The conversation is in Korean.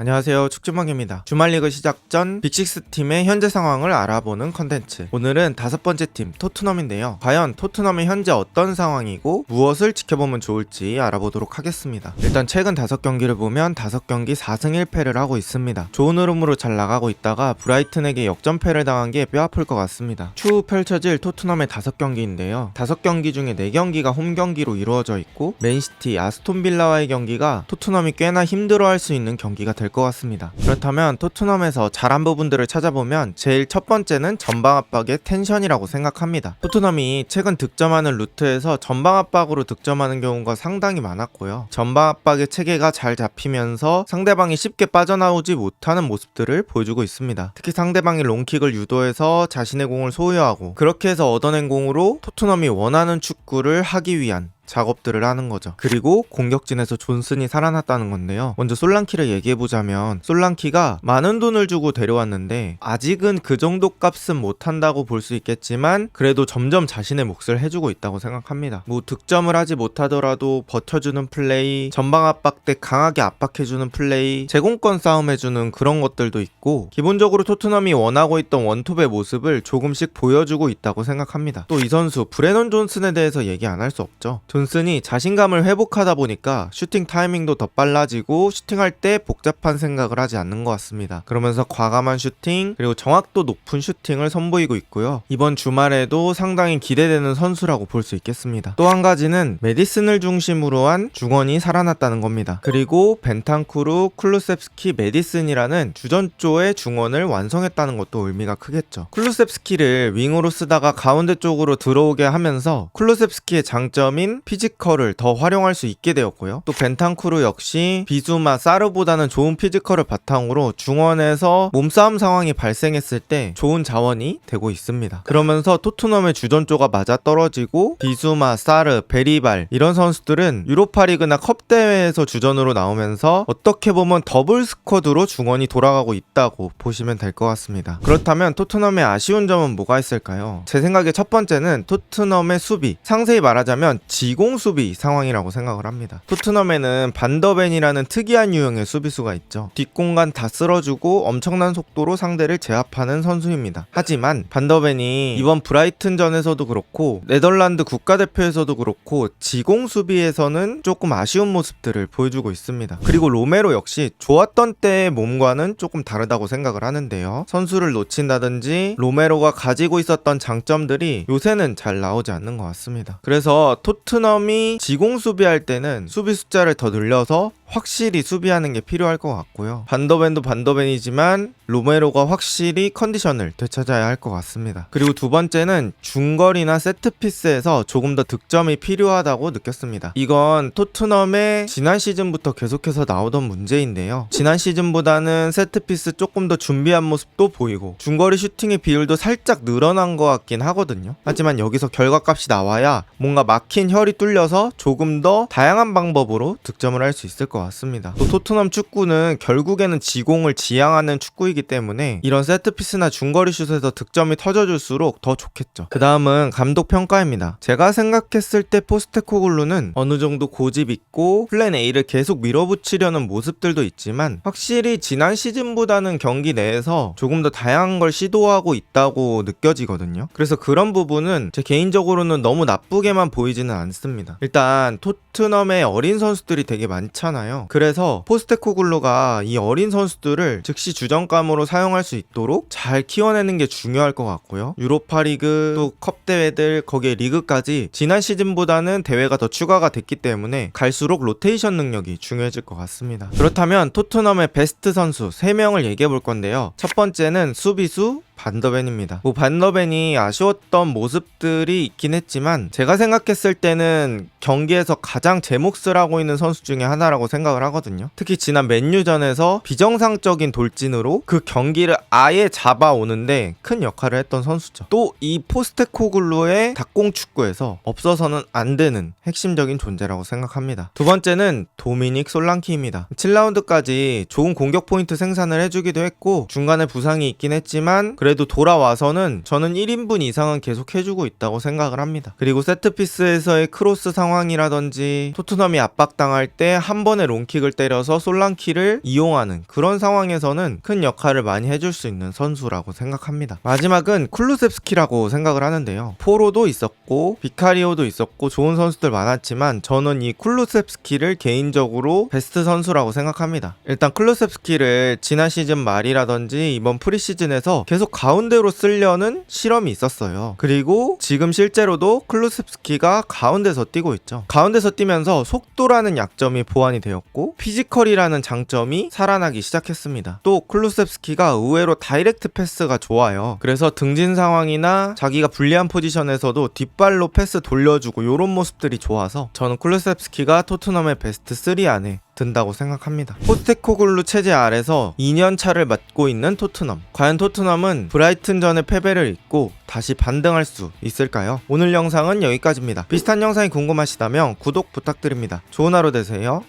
안녕하세요, 축주먹입니다. 주말리그 시작 전 빅식스 팀의 현재 상황을 알아보는 컨텐츠. 오늘은 5번째 팀 토트넘인데요. 과연 토트넘이 현재 어떤 상황이고 무엇을 지켜보면 좋을지 알아보도록 하겠습니다. 일단 최근 5경기를 보면 5경기 4승 1패를 하고 있습니다. 좋은 흐름으로 잘 나가고 있다가 브라이튼에게 역전패를 당한 게 뼈아플 것 같습니다. 추후 펼쳐질 토트넘의 5경기인데요. 5경기 중에 4경기가 홈경기로 이루어져 있고 맨시티, 아스톤빌라와의 경기가 토트넘이 꽤나 힘들어할 수 있는 경기가 될 것 같습니다. 그렇다면 토트넘에서 잘한 부분들을 찾아보면 제일 첫 번째는 전방 압박의 텐션이라고 생각합니다. 토트넘이 최근 득점하는 루트에서 전방 압박으로 득점하는 경우가 상당히 많았고요. 전방 압박의 체계가 잘 잡히면서 상대방이 쉽게 빠져나오지 못하는 모습들을 보여주고 있습니다. 특히 상대방이 롱킥을 유도해서 자신의 공을 소유하고 그렇게 해서 얻어낸 공으로 토트넘이 원하는 축구를 하기 위한 작업들을 하는 거죠. 그리고 공격진에서 존슨이 살아났다는 건데요. 먼저 솔랑키를 얘기해보자면 솔랑키가 많은 돈을 주고 데려왔는데 아직은 그 정도 값은 못한다고 볼 수 있겠지만 그래도 점점 자신의 몫을 해주고 있다고 생각합니다. 뭐 득점을 하지 못하더라도 버텨주는 플레이, 전방 압박 때 강하게 압박해주는 플레이, 제공권 싸움해주는 그런 것들도 있고 기본적으로 토트넘이 원하고 있던 원톱의 모습을 조금씩 보여주고 있다고 생각합니다. 또 이 선수 브레넌 존슨에 대해서 얘기 안 할 수 없죠. 존슨이 자신감을 회복하다 보니까 슈팅 타이밍도 더 빨라지고 슈팅할 때 복잡한 생각을 하지 않는 것 같습니다. 그러면서 과감한 슈팅 그리고 정확도 높은 슈팅을 선보이고 있고요. 이번 주말에도 상당히 기대되는 선수라고 볼 수 있겠습니다. 또 한 가지는 메디슨을 중심으로 한 중원이 살아났다는 겁니다. 그리고 벤탄쿠르, 쿨루셉스키, 메디슨이라는 주전조의 중원을 완성했다는 것도 의미가 크겠죠. 쿨루셉스키를 윙으로 쓰다가 가운데 쪽으로 들어오게 하면서 쿨루셉스키의 장점인 피지컬을 더 활용할 수 있게 되었고요. 또 벤탄쿠르 역시 비수마, 사르보다는 좋은 피지컬을 바탕으로 중원에서 몸싸움 상황이 발생했을 때 좋은 자원이 되고 있습니다. 그러면서 토트넘의 주전조가 맞아떨어지고 비수마, 사르, 베리발 이런 선수들은 유로파리그나 컵 대회에서 주전으로 나오면서 어떻게 보면 더블 스쿼드로 중원이 돌아가고 있다고 보시면 될 것 같습니다. 그렇다면 토트넘의 아쉬운 점은 뭐가 있을까요? 제 생각에 첫 번째는 토트넘의 수비, 상세히 말하자면 지공 수비 상황이라고 생각을 합니다. 토트넘에는 반더벤이라는 특이한 유형의 수비수가 있죠. 뒷공간 다 쓸어주고 엄청난 속도로 상대를 제압하는 선수입니다. 하지만 반더벤이 이번 브라이튼전에서도 그렇고 네덜란드 국가대표에서도 그렇고 지공 수비에서는 조금 아쉬운 모습들을 보여주고 있습니다. 그리고 로메로 역시 좋았던 때의 몸과는 조금 다르다고 생각을 하는데요. 선수를 놓친다든지 로메로가 가지고 있었던 장점들이 요새는 잘 나오지 않는 것 같습니다. 그래서 토트넘이 지공 수비할 때는 수비 숫자를 더 늘려서 확실히 수비하는 게 필요할 것 같고요. 반더벤도 반더벤이지만 로메로가 확실히 컨디션을 되찾아야 할 것 같습니다. 그리고 두 번째는 중거리나 세트피스에서 조금 더 득점이 필요하다고 느꼈습니다. 이건 토트넘의 지난 시즌부터 계속해서 나오던 문제인데요. 지난 시즌보다는 세트피스 조금 더 준비한 모습도 보이고 중거리 슈팅의 비율도 살짝 늘어난 것 같긴 하거든요. 하지만 여기서 결과값이 나와야 뭔가 막힌 혈이 뚫려서 조금 더 다양한 방법으로 득점을 할 수 있을 것 같습니다. 또 토트넘 축구는 결국에는 지공을 지향하는 축구이기 때문에 이런 세트피스나 중거리 슛에서 득점이 터져줄수록 더 좋겠죠. 그 다음은 감독 평가입니다. 제가 생각했을 때 포스테코글루는 어느 정도 고집 있고 플랜 A를 계속 밀어붙이려는 모습들도 있지만 확실히 지난 시즌보다는 경기 내에서 조금 더 다양한 걸 시도하고 있다고 느껴지거든요. 그래서 그런 부분은 제 개인적으로는 너무 나쁘게만 보이지는 않습니다. 일단 토트넘의 어린 선수들이 되게 많잖아요. 그래서 포스테코글루가 이 어린 선수들을 즉시 주전감으로 사용할 수 있도록 잘 키워내는 게 중요할 것 같고요. 유로파리그 또 컵 대회들 거기에 리그까지 지난 시즌보다는 대회가 더 추가가 됐기 때문에 갈수록 로테이션 능력이 중요해질 것 같습니다. 그렇다면 토트넘의 베스트 선수 3명을 얘기해 볼 건데요. 첫 번째는 수비수 반더벤입니다. 뭐 반더벤이 아쉬웠던 모습들이 있긴 했지만 제가 생각했을 때는 경기에서 가장 제 몫을 하고 있는 선수 중에 하나라고 생각을 하거든요. 특히 지난 맨유전에서 비정상적인 돌진으로 그 경기를 아예 잡아오는데 큰 역할을 했던 선수죠. 또 이 포스테코글루의 닭공 축구에서 없어서는 안 되는 핵심적인 존재라고 생각합니다. 두 번째는 도미닉 솔랑키입니다. 7라운드까지 좋은 공격 포인트 생산을 해주기도 했고 중간에 부상이 있긴 했지만 그래도 그래도 돌아와서는 저는 1인분 이상은 계속 해주고 있다고 생각을 합니다. 그리고 세트피스에서의 크로스 상황이라든지 토트넘이 압박당할 때 한 번에 롱킥을 때려서 솔랑키를 이용하는 그런 상황에서는 큰 역할을 많이 해줄 수 있는 선수라고 생각합니다. 마지막은 쿨루셉스키라고 생각을 하는데요. 포로도 있었고 비카리오도 있었고 좋은 선수들 많았지만 저는 이 쿨루셉스키를 개인적으로 베스트 선수라고 생각합니다. 일단 쿨루셉스키를 지난 시즌 말이라든지 이번 프리시즌에서 계속 가운데로 쓰려는 실험이 있었어요. 그리고 지금 실제로도 쿨루셉스키가 가운데서 뛰고 있죠. 가운데서 뛰면서 속도라는 약점이 보완이 되었고 피지컬이라는 장점이 살아나기 시작했습니다. 또 쿨루셉스키가 의외로 다이렉트 패스가 좋아요. 그래서 등진 상황이나 자기가 불리한 포지션에서도 뒷발로 패스 돌려주고 이런 모습들이 좋아서 저는 쿨루셉스키가 토트넘의 베스트 3 안에 든다고 생각합니다. 포스테코글루 체제 아래서 2년 차를 맞고 있는 토트넘. 과연 토트넘은 브라이튼전의 패배를 잊고 다시 반등할 수 있을까요? 오늘 영상은 여기까지입니다. 비슷한 영상이 궁금하시다면 구독 부탁드립니다. 좋은 하루 되세요.